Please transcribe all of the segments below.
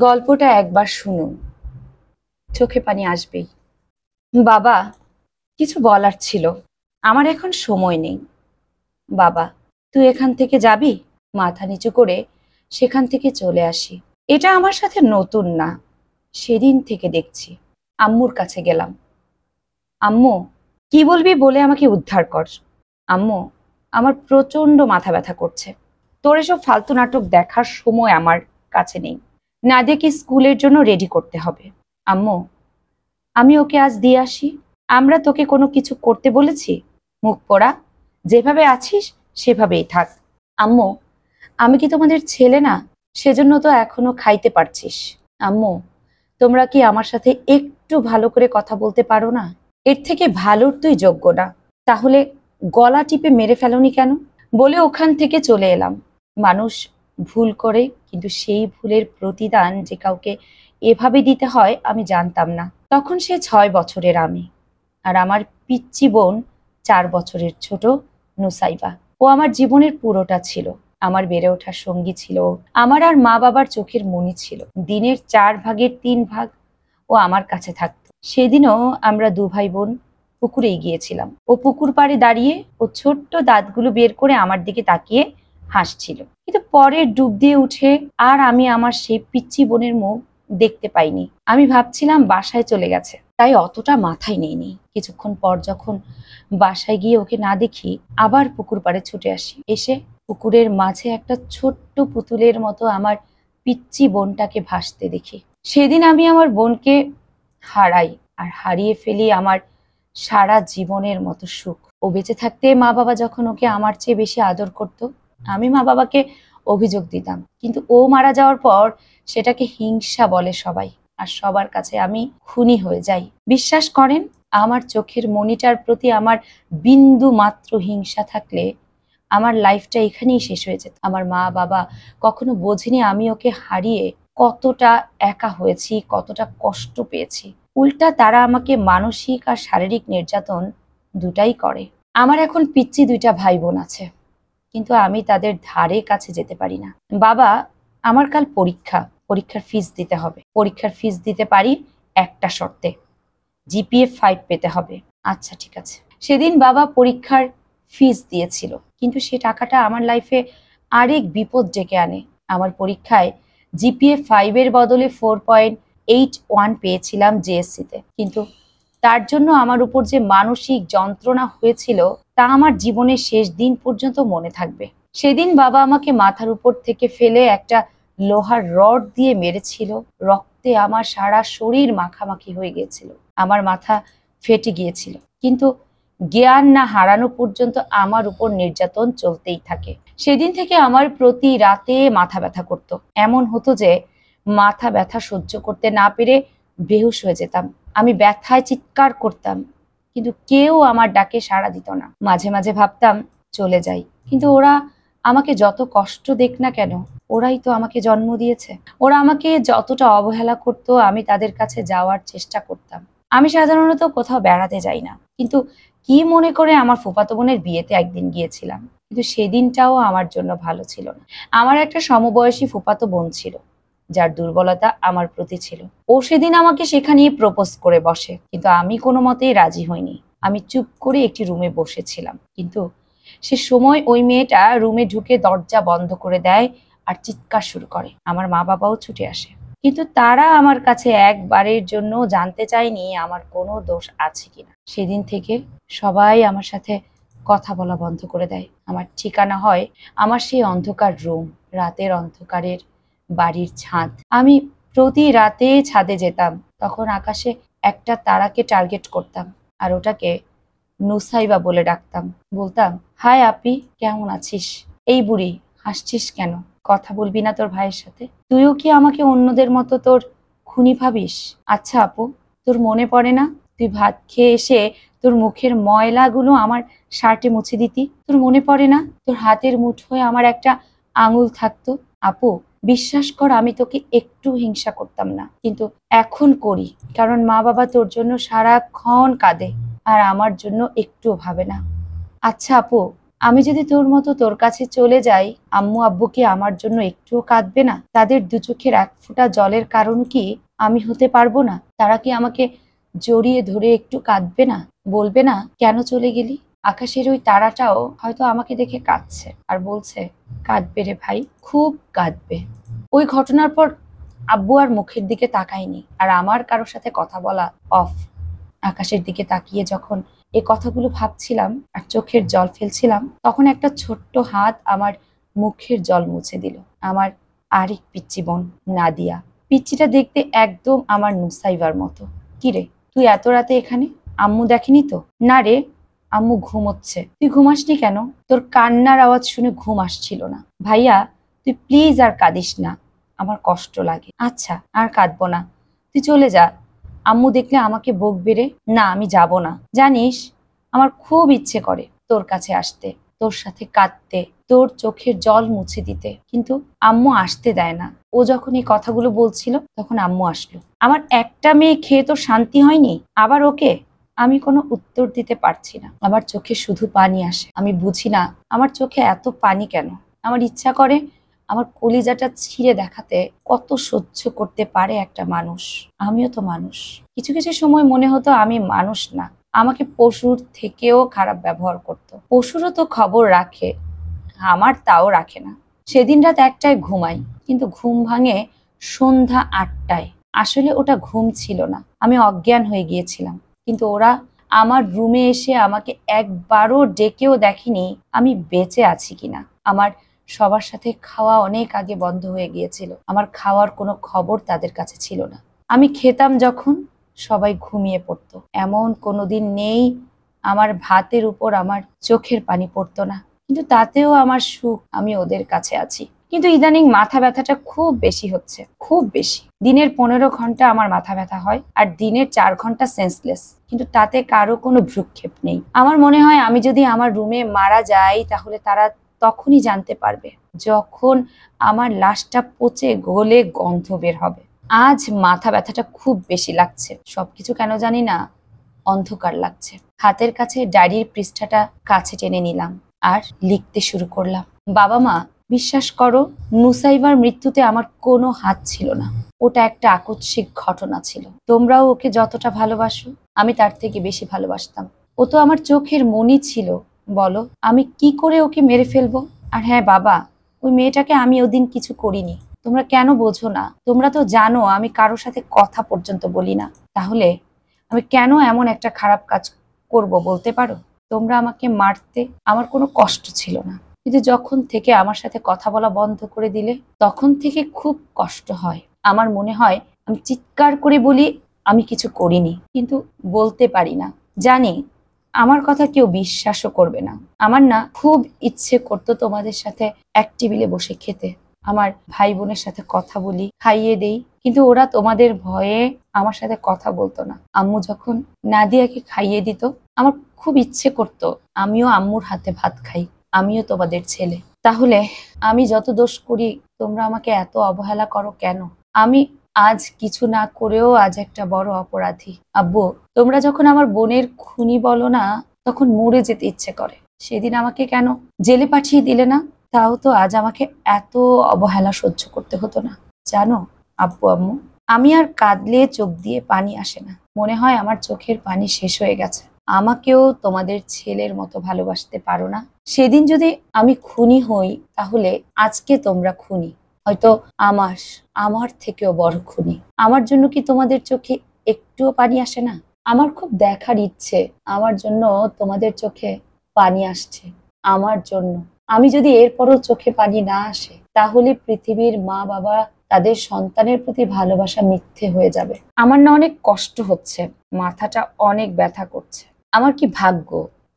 গল্পটা একবার শুনুন, চোখে পানি আসবেই। বাবা, কিছু বলার ছিল, আমার এখন সময় নেই। বাবা, তুই এখান থেকে যাবি? মাথা নিচু করে সেখান থেকে চলে আসি। এটা আমার সাথে নতুন না, সেদিন থেকে দেখছি। আম্মুর কাছে গেলাম। আম্মু, কি বলবি বলে আমাকে উদ্ধার কর। আম্মু, আমার প্রচন্ড মাথা ব্যথা করছে। তোর এসব ফালতু নাটক দেখার সময় আমার কাছে নেই। নাদিয়াকে স্কুলের জন্য রেডি করতে হবে। আম্মু, আমি ওকে আজ দিয়ে আসি। আমরা তোকে কোনো কিছু করতে বলেছি? মুখ পোড়া, যেভাবে আছিস সেভাবেই থাক। আম্মু, আমি কি তোমাদের ছেলে না? সেজন্য তো এখনো খাইতে পারছিস। আম্মু, তোমরা কি আমার সাথে একটু ভালো করে কথা বলতে পারো না? এর থেকে ভালোর তুই যোগ্য না, তাহলে গলা টিপে মেরে ফেলোনি কেন? বলে ওখান থেকে চলে এলাম। মানুষ ভুল করে, কিন্তু সেই ভুলের প্রতিদান যে কাউকে এভাবে দিতে হয় আমি জানতাম না। তখন সে 6 বছরের আমি, আর আমার পিচ্চি বোন 4 বছরের ছোট নুসাইবা। ও আমার জীবনের পুরোটা ছিল, আমার বেড়ে ওঠার সঙ্গী ছিল। আমার আর মা বাবার চোখের মণি ছিল। দিনের 4 ভাগের 3 ভাগ ও আমার কাছে থাকতো। সেদিনও আমরা 2 ভাই বোন পুকুরেই গিয়েছিলাম। ও পুকুর পাড়ে দাঁড়িয়ে ও ছোট্ট দাঁতগুলো বের করে আমার দিকে তাকিয়ে হাসছিল। কিন্তু পরে ডুব দিয়ে উঠে আর আমি আমার সেই পিচ্চি বোনের মুখ দেখতে পাইনি। আমি ভাবছিলাম বাসায় চলে গেছে, তাই অতটা মাথায় নেইনি। কিছুক্ষণ পর যখন বাসায় গিয়ে ওকে না দেখি, আবার পুকুর পাড়ে ছুটে আসি। এসে পুকুরের মাঝে একটা ছোট্ট পুতুলের মতো আমার পিচ্চি বোনটাকে ভাসতে দেখি। সেদিন আমি আমার বোনকে হারাই, আর হারিয়ে ফেলি আমার সারা জীবনের মতো সুখ। ও বেঁচে থাকতে মা বাবা যখন ওকে আমার চেয়ে বেশি আদর করত, আমি মা বাবাকে অভিযোগ দিতাম, কিন্তু ও মারা যাওয়ার পর সেটাকে হিংসা বলে সবাই, আর সবার কাছে আমি খুনি হয়ে যাই। বিশ্বাস করেন, আমার চোখের মনিটার প্রতি আমার বিন্দু মাত্র হিংসা থাকলে আমার লাইফটা এখানেই শেষ হয়ে যেত। আমার মা বাবা কখনো বোঝেনি আমি ওকে হারিয়ে কতটা একা হয়েছি, কতটা কষ্ট পেয়েছি। উল্টা তারা আমাকে মানসিক আর শারীরিক নির্যাতন দুটাই করে। আমার এখন পিচ্চি 2 ভাই বোন আছে, কিন্তু আমি তাদের ধারে কাছে যেতে পারি না। বাবা, আমার কাল পরীক্ষা, পরীক্ষার ফিস দিতে হবে। পরীক্ষার ফিস দিতে পারি একটা শর্তে, জিপিএ 5 পেতে হবে। আচ্ছা ঠিক আছে। সেদিন বাবা পরীক্ষার ফিস দিয়েছিল, কিন্তু সে টাকাটা আমার লাইফে আরেক বিপদ ডেকে আনে। আমার পরীক্ষায় জিপিএ 5-এর বদলে 4.81 পেয়েছিলাম জেএসসিতে, কিন্তু তার জন্য আমার উপর যে মানসিক যন্ত্রণা হয়েছিল তা আমার জীবনের শেষ দিন পর্যন্ত মনে থাকবে। সেদিন বাবা আমাকে মাথার উপর থেকে ফেলে একটা লোহার রড দিয়ে মেরেছিল। রক্তে আমার সারা শরীর মাখামাখি হয়ে গিয়েছিল, আমার মাথা ফেটে গিয়েছিল, কিন্তু জ্ঞান না হারানো পর্যন্ত আমার উপর নির্যাতন চলতেই থাকে। সেদিন থেকে আমার প্রতি রাতে মাথা ব্যথা করতো। এমন হতো যে মাথা ব্যথা সহ্য করতে না পেরে বেহুশ হয়ে যেতাম। আমি ব্যথায় চিৎকার করতাম, কিন্তু কেউ আমার ডাকে সাড়া দিত না। মাঝে মাঝে ভাবতাম চলে যাই, কিন্তু ওরা আমাকে যত কষ্ট দেখ না কেন, ওরাই তো আমাকে জন্ম দিয়েছে। ওরা আমাকে যতটা অবহেলা করতো আমি তাদের কাছে যাওয়ার চেষ্টা করতাম। আমি সাধারণত কোথাও বেড়াতে যাই না, কিন্তু কি মনে করে আমার ফুফাতো বোনের বিয়েতে একদিন গিয়েছিলাম, কিন্তু সেদিনটাও আমার জন্য ভালো ছিল না। আমার একটা সমবয়সী ফুফাতো বোন ছিল, যার দুর্বলতা আমার প্রতি ছিল। ও সেদিন আমাকে সেখানেই প্রপোজ করে বসে, কিন্তু আমি কোনো মতেই রাজি হইনি। আমি চুপ করে একটি রুমে বসেছিলাম, কিন্তু সে সময় ওই মেয়েটা রুমে ঢুকে দরজা বন্ধ করে দেয় আর চিৎকার শুরু করে। আমার মা বাবাও ছুটে আসে, কিন্তু তারা আমার কাছে একবারের জন্য জানতে চায়নি আমার কোনো দোষ আছে কিনা। সেদিন থেকে সবাই আমার সাথে কথা বলা বন্ধ করে দেয়। আমার ঠিকানা হয় আমার সেই অন্ধকার রুম, রাতের অন্ধকারের বাড়ির ছাদ। আমি প্রতি রাতে ছাদে যেতাম, তখন আকাশে একটা তারাকে টার্গেট করতাম, আর ওটাকে নুসাইবা বলে ডাকতাম। বলতাম, হাই আপি, কেমন আছিস? এই বুড়ি, হাসছিস কেন? কথা বলবি না তোর ভাইয়ের সাথে? তুইও কি আমাকে অন্যদের মতো তোর খুনি ভাবিস? আচ্ছা আপু, তোর মনে পড়ে না তুই ভাত খেয়ে এসে তোর মুখের ময়লাগুলো আমার শার্টে মুছে দিতি? তোর মনে পড়ে না তোর হাতের মুঠোয় আমার একটা আঙুল থাকতো? আপু, বিশ্বাস কর আমি তোকে একটু হিংসা করতাম না, কিন্তু এখন করি, কারণ মা বাবা তোর জন্য সারাক্ষণ কাঁদে আর আমার জন্য একটুও ভাবে না। আচ্ছা আপু, আমি যদি তোর মতো তোর কাছে চলে যাই, আম্মু আব্বু কি আমার জন্য একটুও কাঁদবে না? তাদের দু চোখের এক ফোঁটা জলের কারণ কি আমি হতে পারবো না? তারা কি আমাকে জড়িয়ে ধরে একটু কাঁদবে না? বলবে না কেন চলে গেলি? আকাশের ওই তারাটাও হয়তো আমাকে দেখে কাঁদছে আর বলছে, কাঁদবে রে ভাই, খুব কাঁদবে। ওই ঘটনার পর আব্বু আর মুখের দিকে তাকায়নি, আর আমার কারোর সাথে কথা বলা অফ। আকাশের দিকে তাকিয়ে যখন এই কথাগুলো ভাবছিলাম আর চোখের জল ফেলছিলাম, তখন একটা ছোট্ট হাত আমার মুখের জল মুছে দিল। আমার আরেক পিচ্চি বোন নাদিয়া। পিচ্চিটা দেখতে একদম আমার নুসাইবার মতো। কিরে, তুই এত রাতে এখানে? আম্মু দেখেনি তো? না রে, আম্মু ঘুমোচ্ছে। তুই ঘুমাসনি কেন? তোর কান্নার আওয়াজ শুনে ঘুম আসছিল না। ভাইয়া, তুই প্লিজ আর কাঁদিস না, আমার কষ্ট লাগে। আচ্ছা, আর কাঁদবো না, তুই চলে যা। আম্মু দেখলে আমাকে বকবে রে। না, আমি যাব না। জানিস, আমার খুব ইচ্ছে করে তোর কাছে আসতে, তোর সাথে কাঁদতে, তোর চোখের জল মুছে দিতে, কিন্তু আম্মু আসতে দেয় না। ও যখন এই কথাগুলো বলছিল তখন আম্মু আসলো। আমার একটা মেয়ে খেয়ে তো শান্তি হয়নি, আবার ওকে। আমি কোনো উত্তর দিতে পারছি না। আমার চোখে শুধু পানি আসে। আমি বুঝি না আমার চোখে এত পানি কেন। আমার ইচ্ছা করে আমার কলিজাটা ছিঁড়ে দেখাতে কত সহ্য করতে পারে একটা মানুষ। আমিও তো মানুষ। কিছু কিছু সময় মনে হতো আমি মানুষ না, আমাকে পশুর থেকেও খারাপ ব্যবহার করতো। পশুরও তো খবর রাখে, আমার তাও রাখে না। সেদিন রাত 1টায় ঘুমাই, কিন্তু ঘুম ভাঙে সন্ধ্যা 8টায়। আসলে ওটা ঘুম ছিল না, আমি অজ্ঞান হয়ে গিয়েছিলাম। কিন্তু ওরা আমার রুমে এসে আমাকে একবারও ডেকেও দেখেনি আমি বেঁচে আছি কিনা। আমার সবার সাথে খাওয়া অনেক আগে বন্ধ হয়ে গিয়েছিল। আমার খাওয়ার কোনো খবর তাদের কাছে ছিল না। আমি খেতাম যখন, সবাই ঘুমিয়ে পড়তো। এমন কোনোদিন নেই আমার ভাতের উপর আমার চোখের পানি পড়তো না। কিন্তু তাতেও আমার সুখ, আমি ওদের কাছে আছি। কিন্তু ইদানিং মাথা ব্যথাটা খুব বেশি হচ্ছে, খুব বেশি। দিনের 15 ঘন্টা আমার মাথা ব্যথা হয়, আর দিনের 4 ঘন্টা সেন্সলেস। কিন্তু তাতে কারো কোনো ভ্রুক্ষেপ নেই। আমার মনে হয় আমি যদি আমার রুমে মারা যাই, তাহলে তারা তখনই জানতে পারবে যখন আমার লাশটা পচে গলে গন্ধ বের হবে। আজ মাথা ব্যথাটা খুব বেশি লাগছে, সবকিছু কেন জানি না অন্ধকার লাগছে। হাতের কাছে ডায়েরির পৃষ্ঠাটা কাছে টেনে নিলাম আর লিখতে শুরু করলাম। বাবা মা, বিশ্বাস করো, নুসাইবার মৃত্যুতে আমার কোনো হাত ছিল না। ওটা একটা আকস্মিক ঘটনা ছিল। তোমরাও ওকে যতটা ভালোবাসো, আমি তার থেকে বেশি ভালোবাসতাম। ও তো আমার চোখের মনি ছিল। বলো, আমি কি করে ওকে মেরে ফেলবো? আর হ্যাঁ বাবা, ওই মেয়েটাকে আমি ওদিন কিছু করিনি। তোমরা কেন বোঝো না? তোমরা তো জানো আমি কারোর সাথে কথা পর্যন্ত বলি না। তাহলে আমি কেন এমন একটা খারাপ কাজ করব বলতে পারো? তোমরা আমাকে মারতে আমার কোনো কষ্ট ছিল না, কিন্তু যখন থেকে আমার সাথে কথা বলা বন্ধ করে দিলে, তখন থেকে খুব কষ্ট হয়। আমার মনে হয় আমি চিৎকার করে বলি আমি কিছু করিনি, কিন্তু বলতে পারি না। জানি আমার কথা কেউ বিশ্বাসও করবে না। আমার না খুব ইচ্ছে করতো তোমাদের সাথে এক টেবিলে বসে খেতে, আমার ভাই বোনের সাথে কথা বলি, খাইয়ে দেই, কিন্তু ওরা তোমাদের ভয়ে আমার সাথে কথা বলতো না। আম্মু যখন নাদিয়াকে খাইয়ে দিত, আমার খুব ইচ্ছে করতো আমিও আম্মুর হাতে ভাত খাই, আমিও তোমাদের ছেলে। তাহলে আমি যত দোষ করি, তোমরা আমাকে এত অবহেলা করো কেন? আমি আজ কিছু না করেও আজ একটা বড় অপরাধী। আব্বু, তোমরা যখন আমার বোনের খুনি বলো না, তখন মরে যেতে ইচ্ছে করে। সেদিন আমাকে কেন জেলে পাঠিয়ে দিলে না? তাও তো আজ আমাকে এত অবহেলা সহ্য করতে হতো না। জানো আব্বু আম্মু, আমি আর কাঁদলে চোখ দিয়ে পানি আসে না। মনে হয় আমার চোখের পানি শেষ হয়ে গেছে। আমাকেও তোমাদের ছেলের মতো ভালোবাসতে পারো না? সেদিন যদি আমি খুনি হই, তাহলে আজকে তোমরা খুনি, হয়তো আমার আমার থেকেও বড় খুনি। আমার জন্য কি তোমাদের চোখে একটুও পানি আসে না? আমার খুব দেখার ইচ্ছে আমার জন্য তোমাদের চোখে পানি আসছে। আমার জন্য। আমি যদি এরপরও চোখে পানি না আসে, তাহলে পৃথিবীর মা বাবা তাদের সন্তানের প্রতি ভালোবাসা মিথ্যে হয়ে যাবে। আমার না অনেক কষ্ট হচ্ছে, মাথাটা অনেক ব্যথা করছে। আমার কি ভাগ্য,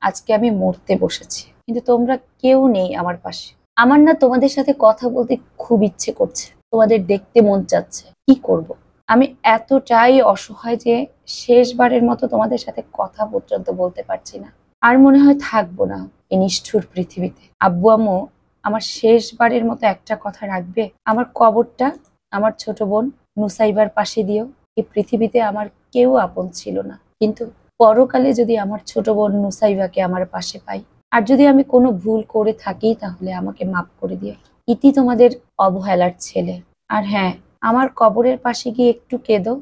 আজকে আমি মরতে বসেছি, কিন্তু তোমরা কেউ নেই আমার পাশে। আমার না তোমাদের সাথে কথা বলতে খুব ইচ্ছে করছে, তোমাদের দেখতে মন চাচ্ছে। কি করব? আমি এতটাই অসহায় যে শেষবারের মতো তোমাদের সাথে কথা পর্যন্ত বলতে পারছি না। আর মনে হয় থাকবো না এই নিষ্ঠুর পৃথিবীতে। আব্বু আম্মু, আমার শেষবারের মতো একটা কথা রাখবে? আমার কবরটা আমার ছোট বোন নুসাইবার পাশে দিও। এই পৃথিবীতে আমার কেউ আপন ছিল না, কিন্তু পরকালে যদি আমার ছোট বোন নুসাইবাকে আমার পাশে পাই, আর যদি আমি কোনো ভুল করে থাকি তাহলে আমাকে মাফ করে দিও। ইতি তোমাদের অবহেলার ছেলে। আর হ্যাঁ, আমার কবরের পাশে গিয়ে একটু কেঁদো।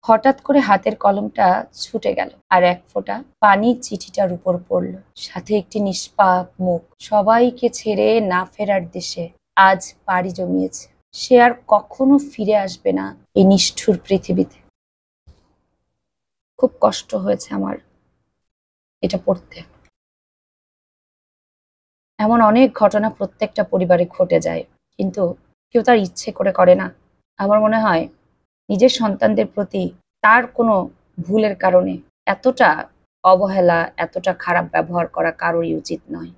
হঠাৎ করে হাতের কলমটা ছুটে গেল আর এক ফোঁটা পানি চিঠিটার উপর পড়ল, সাথে একটি নিষ্পাপ মুখ। সবাইকে ছেড়ে না ফেরার দেশে আজ পাড়ি জমিয়েছে। সে আর কখনো ফিরে আসবে না এই নিষ্ঠুর পৃথিবীতে। খুব কষ্ট হয়েছে আমার এটা পড়তে। এমন অনেক ঘটনা প্রত্যেকটা পরিবারে ঘটে যায়, কিন্তু কেউ তার ইচ্ছে করে করে না। আমার মনে হয় নিজের সন্তানদের প্রতি তার কোনো ভুলের কারণে এতটা অবহেলা, এতটা খারাপ ব্যবহার করা কারোরই উচিত নয়।